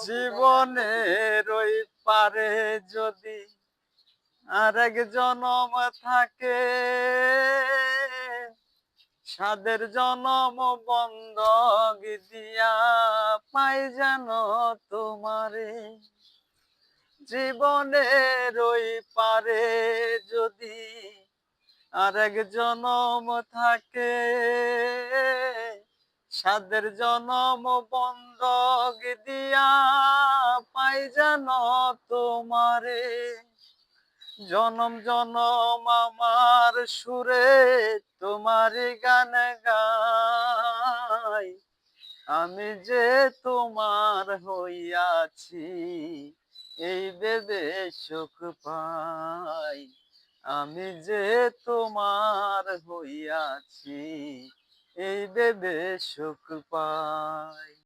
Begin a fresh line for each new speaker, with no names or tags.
জীবনের ওই পারে যদি আরেক জনম থাকে, সাদের জনম বন্ধক দিয়া পাই যেন তোমারে। জীবনের ওই পারে যদি আরেক জনম থাকে, সাদের জনম বন্ধক দিয়া পাই যেন তোমারে। জনম জনম আমার সুরে তোমারই গান গাই, আমি যে তোমার হইয়াছি এই ভেবে সুখ পাই। আমি যে তোমার হইয়াছি এই ভেবে সুখ পাই।